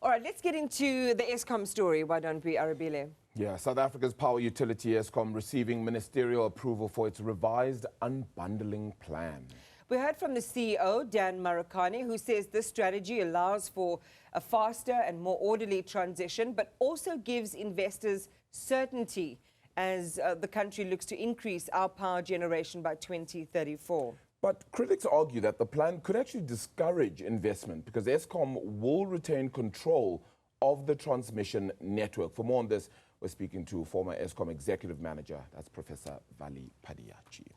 All right, let's get into the Eskom story. Why don't we, Arabile? Yeah, South Africa's power utility Eskom receiving ministerial approval for its revised unbundling plan. We heard from the CEO, Dan Marukane, who says this strategy allows for a faster and more orderly transition, but also gives investors certainty as the country looks to increase our power generation by 2034. But critics argue that the plan could actually discourage investment because Eskom will retain control of the transmission network. For more on this, we're speaking to former Eskom executive manager, that's Professor Vally Padayachee.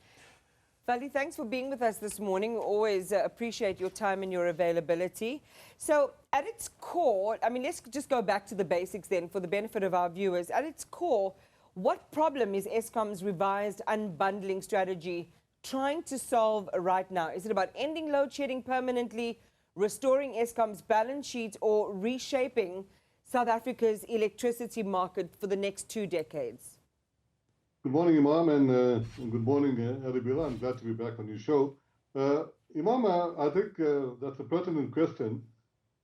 Vally, thanks for being with us this morning. We always appreciate your time and your availability. So at its core, I mean, let's just go back to the basics then for the benefit of our viewers. At its core, what problem is Eskom's revised unbundling strategy trying to solve right now? Is it about ending load shedding permanently, restoring Eskom's balance sheet, or reshaping South Africa's electricity market for the next 2 decades? Good morning, Imam, and good morning, Arabila. I'm glad to be back on your show. Imam, I think that's a pertinent question,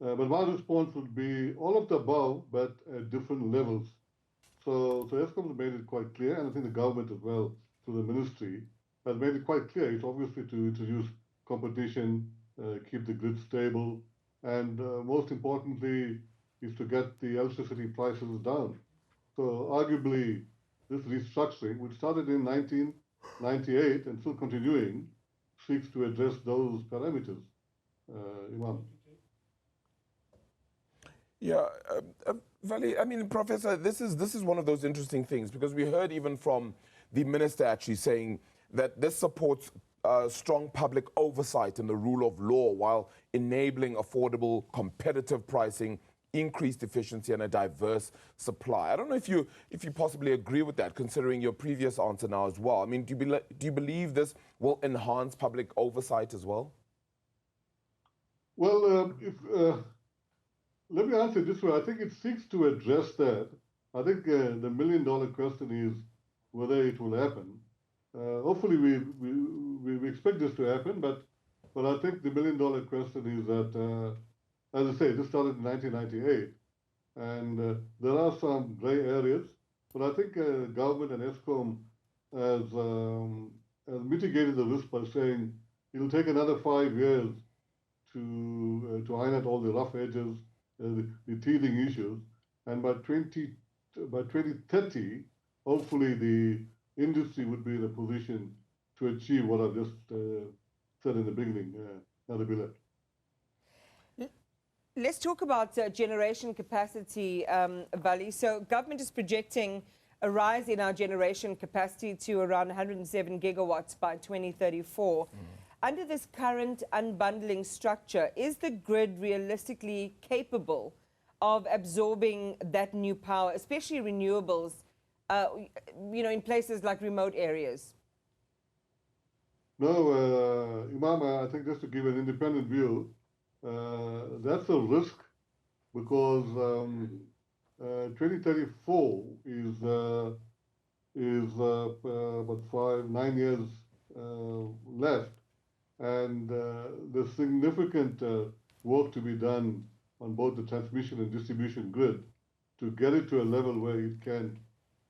but my response would be all of the above, but at different levels. So Eskom has made it quite clear, and I think the government as well, through the ministry, has made it quite clear. It's obviously to introduce competition, keep the grid stable, and most importantly, is to get the electricity prices down. So arguably, this restructuring, which started in 1998 and still continuing, seeks to address those parameters. Imam. Yeah, Vally, I mean, Professor, this is one of those interesting things because we heard even from the minister actually saying that this supports strong public oversight and the rule of law while enabling affordable, competitive pricing, increased efficiency and a diverse supply. I don't know if you possibly agree with that, considering your previous answer now as well. I mean, do you believe this will enhance public oversight as well? Well, let me answer it this way. I think it seeks to address that. I think the million-dollar question is whether it will happen. Hopefully, we expect this to happen, but I think the million-dollar question is that, as I say, this started in 1998, and there are some gray areas, but I think government and Eskom has mitigated the risk by saying it'll take another 5 years to iron out all the rough edges, the teething issues, and by 2030, hopefully the industry would be in a position to achieve what I've just said in the beginning, Arabila. Let's talk about generation capacity, Vally. So government is projecting a rise in our generation capacity to around 107 gigawatts by 2034. Under this current unbundling structure, is the grid realistically capable of absorbing that new power, especially renewables, in places like remote areas? No, Imam, I think just to give an independent view, that's a risk because 2034 is about 9 years left, and there's significant work to be done on both the transmission and distribution grid to get it to a level where it can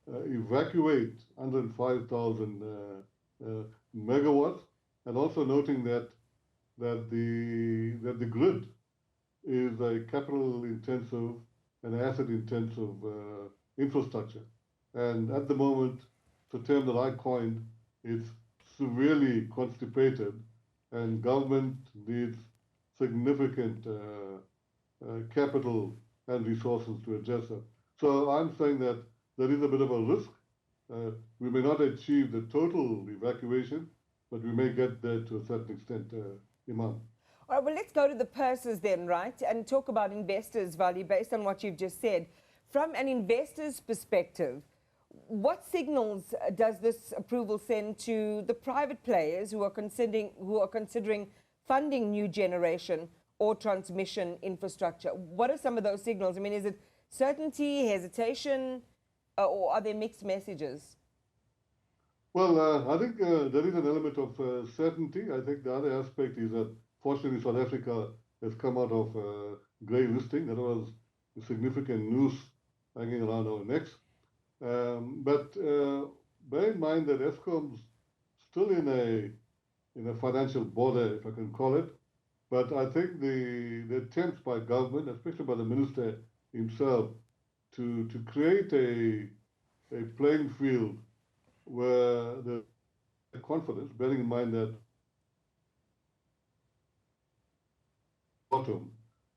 evacuate 105,000 megawatts, and also noting that the grid is a capital-intensive and asset-intensive infrastructure. And at the moment, the term that I coined, it's severely constipated, and government needs significant capital and resources to address it. So I'm saying that there is a bit of a risk. We may not achieve the total evacuation, but we may get there to a certain extent, Imam. All right, well, let's go to the purses then, right, and talk about investors, Vally, based on what you've just said. From an investor's perspective, what signals does this approval send to the private players who are considering funding new generation or transmission infrastructure? What are some of those signals? I mean, is it certainty, hesitation, or are there mixed messages? Well, I think there is an element of certainty. I think the other aspect is that, fortunately, South Africa has come out of grey listing. That was significant noose hanging around our necks. But bear in mind that Eskom's still in a financial border, if I can call it. But I think the attempts by government, especially by the minister himself, to create a playing field where the confidence, bearing in mind that bottom.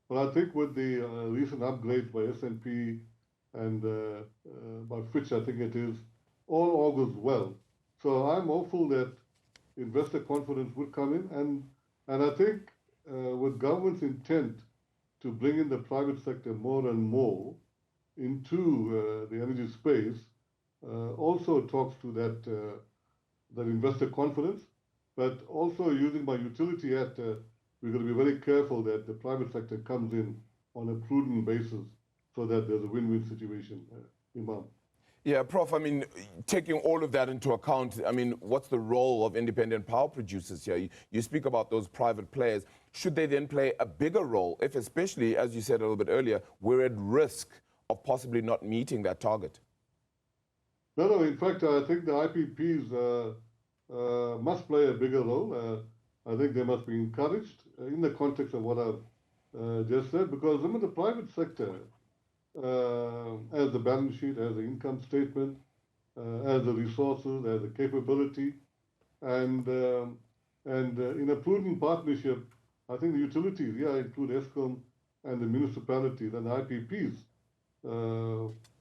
But I think with the recent upgrades by S&P and by Fitch, I think it is, all augurs well. So I'm hopeful that investor confidence would come in, and I think with government's intent to bring in the private sector more and more into the energy space, also talks to that investor confidence, but also using my utility act, we're going to be very careful that the private sector comes in on a prudent basis so that there's a win-win situation, Imam. Yeah, Prof, I mean, taking all of that into account, I mean, what's the role of independent power producers here? You speak about those private players. Should they then play a bigger role if, especially, as you said a little bit earlier, we're at risk of possibly not meeting that target? No, in fact, I think the IPPs must play a bigger role. I think they must be encouraged in the context of what I've just said, because remember, the private sector as the balance sheet, as the income statement, as the resources, as the capability, and in a prudent partnership, I think the utilities, include Eskom and the municipalities and the IPPs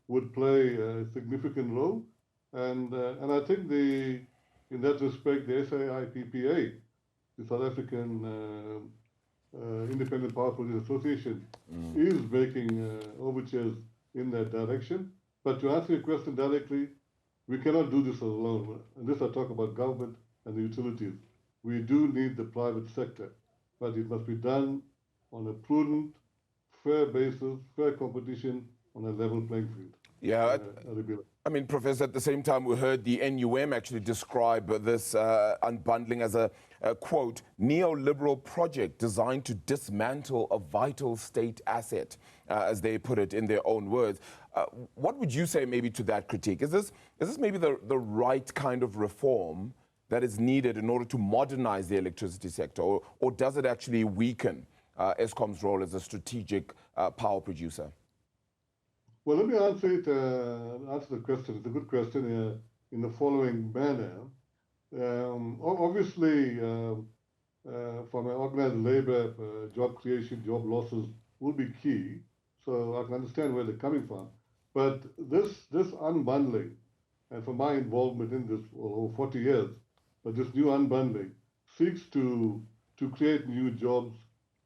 would play a significant role, and I think in that respect, the SAIPPA, the South African Independent Power Producers Association, is making overtures in that direction. But to answer your question directly, we cannot do this alone. And this I talk about government and the utilities. We do need the private sector, but it must be done on a prudent, fair basis, fair competition on a level playing field. Yeah, I mean, Professor, at the same time, we heard the NUM actually describe this unbundling as a quote, neoliberal project designed to dismantle a vital state asset, as they put it in their own words. What would you say maybe to that critique? Is this maybe the right kind of reform that is needed in order to modernize the electricity sector, or does it actually weaken Eskom's role as a strategic power producer? Well, let me answer the question. It's a good question in the following manner. Obviously, from an organized labor, job creation, job losses will be key. So I can understand where they're coming from. But this unbundling, and from my involvement in this for over 40 years, but this new unbundling seeks to create new jobs,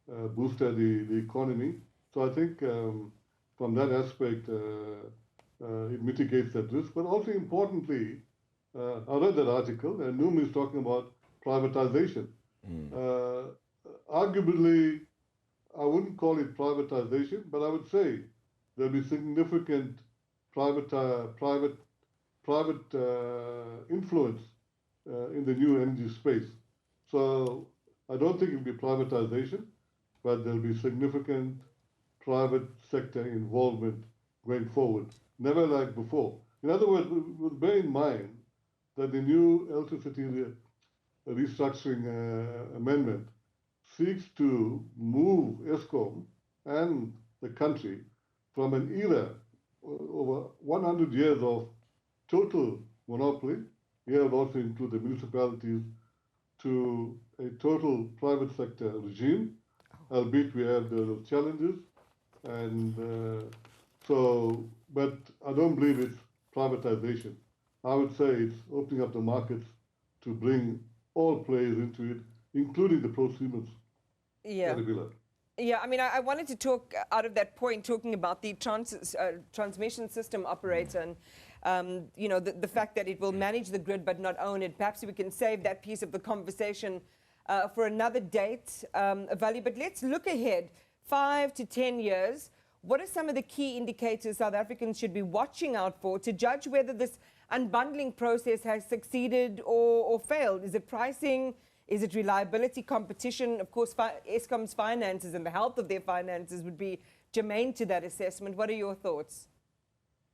boost the economy. So I think from that aspect, it mitigates that risk. But also importantly, I read that article, and Noom is talking about privatization. Arguably, I wouldn't call it privatization, but I would say there'll be significant private influence in the new energy space. So I don't think it'll be privatization, but there'll be significant private sector involvement going forward, never like before. In other words, bear in mind that the new electricity restructuring amendment seeks to move Eskom and the country from an era over 100 years of total monopoly, here would also include the municipalities, to a total private sector regime, albeit we have those challenges. And but I don't believe it's privatization. I would say it's opening up the markets to bring all players into it, including the prosumers. Yeah. Yeah, I mean, I wanted to talk out of that point, talking about the transmission system operator and, you know, the fact that it will manage the grid but not own it. Perhaps we can save that piece of the conversation for another date, Vally. But let's look ahead, 5 to 10 years. What are some of the key indicators South Africans should be watching out for to judge whether this unbundling process has succeeded or failed? Is it pricing? Is it reliability, competition? Of course, Eskom's finances and the health of their finances would be germane to that assessment. What are your thoughts?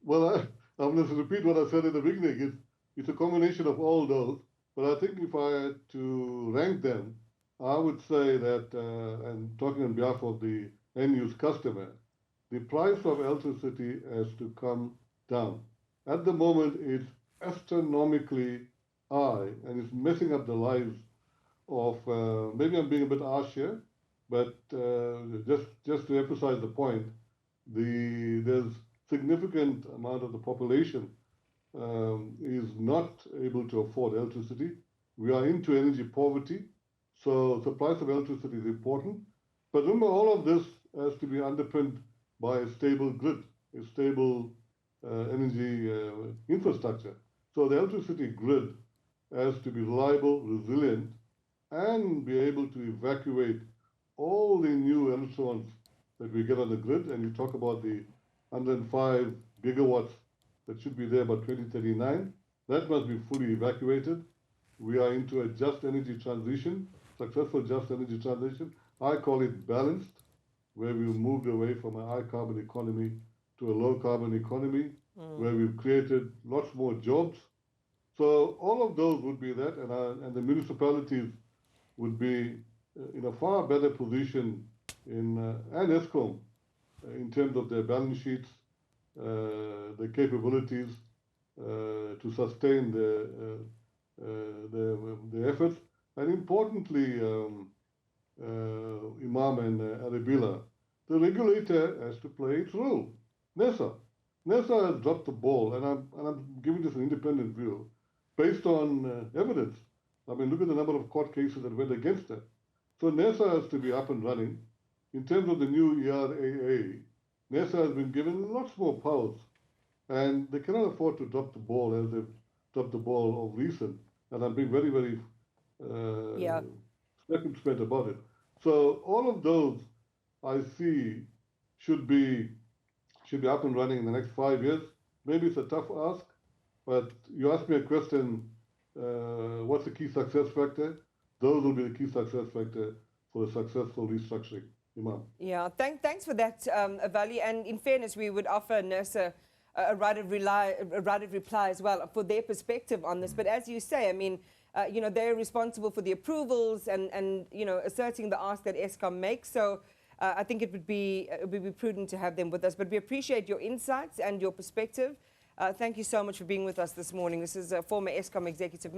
Well, I'm going to repeat what I said in the beginning. It's a combination of all those. But I think if I had to rank them, I would say that, and talking on behalf of the end-use customer, the price of electricity has to come down. At the moment, it's astronomically high, and it's messing up the lives of, maybe I'm being a bit harsh here, but just to emphasize the point, there's significant amount of the population is not able to afford electricity. We are into energy poverty, so the price of electricity is important. But remember, all of this has to be underpinned by a stable grid, a stable energy infrastructure. So the electricity grid has to be reliable, resilient, and be able to evacuate all the new electrons that we get on the grid. And you talk about the 105 gigawatts that should be there by 2039. That must be fully evacuated. We are into a just energy transition, successful just energy transition. I call it balanced, where we've moved away from a high carbon economy to a low carbon economy, where we've created lots more jobs. So all of those would be that, and the municipalities would be in a far better position and Eskom in terms of their balance sheets, the capabilities to sustain the efforts, and importantly, Imam and Arabila, the regulator has to play its role. NESA has dropped the ball, and I'm giving this an independent view based on evidence. I mean, look at the number of court cases that went against it. So NESA has to be up and running. In terms of the new ERAA, NESA has been given lots more powers, and they cannot afford to drop the ball as they've dropped the ball of recent. And I'm being very, very circumspect about it. So all of those, I see, should be up and running in the next 5 years. Maybe it's a tough ask, but you asked me a question, what's the key success factor? Those will be the key success factor for a successful restructuring. Imam. Yeah, thanks for that, Vally. And in fairness, we would offer NERSA a right of reply as well for their perspective on this. But as you say, I mean, they're responsible for the approvals and asserting the ask that Eskom makes. So I think it would be prudent to have them with us. But we appreciate your insights and your perspective. Thank you so much for being with us this morning. This is a former Eskom executive manager.